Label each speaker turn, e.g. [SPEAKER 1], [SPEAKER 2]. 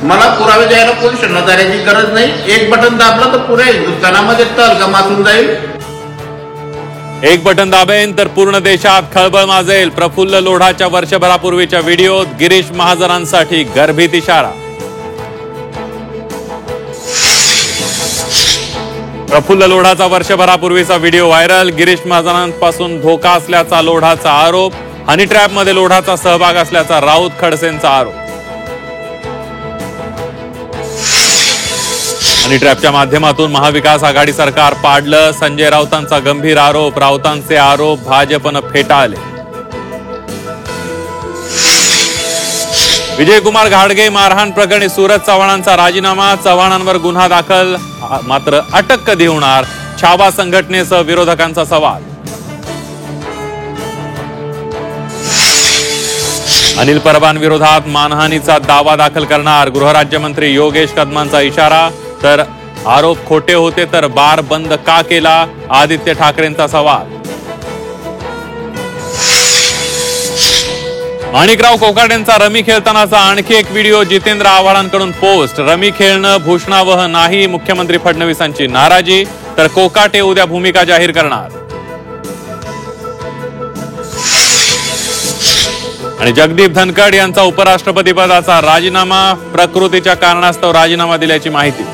[SPEAKER 1] मला पुरावे द्यायला पोलिसांना जाण्याची गरज नाही। एक बटन दाबलं तर पुऱ्या हिंदुस्थानामध्ये तळगा माजून जाईल।
[SPEAKER 2] एक बटन दाबेन तर पूर्ण देशात खळबळ माजेल। प्रफुल्ल लोढाच्या वर्षभरापूर्वीच्या व्हिडिओत गिरीश महाजनांसाठी गर्भित इशारा। प्रफुल्ल लोढाचा वर्षभरापूर्वीचा व्हिडिओ व्हायरल। गिरीश महाजनांपासून धोका असल्याचा लोढाचा आरोप। हनी ट्रॅप मध्ये लोढाचा सहभाग असल्याचा राऊत खडसेंचा आरोप। हनी ट्रॅपच्या माध्यमातून महाविकास आघाडी सरकार पाडलं। संजय राऊतांचा गंभीर आरोप। राऊतांचे आरोप भाजपनं फेटाळले। विजयकुमार घाडगे मारहाण प्रकरणी सूरज चव्हाणांचा राजीनामा। चव्हाणांवर गुन्हा दाखल, मात्र अटक कधी होणार? छावा संघटनेसह विरोधकांचा सवाल। अनिल परबांविरोधात मानहानीचा दावा दाखल करणार। गृहराज्यमंत्री योगेश कदमांचा इशारा। तर आरोप खोटे होते तर बार बंद का केला? आदित्य ठाकरेंचा सवाल। माणिकराव कोकाटेंचा रमी खेळतानाचा आणखी एक व्हिडिओ जितेंद्र आव्हाडांकडून पोस्ट। रमी खेळणं भूषणावह नाही, मुख्यमंत्री फडणवीसांची नाराजी। तर कोकाटे उद्या भूमिका जाहीर करणार। आणि जगदीप धनखड यांचा उपराष्ट्रपती पदाचा राजीनामा। प्रकृतीच्या कारणास्तव राजीनामा दिल्याची माहिती।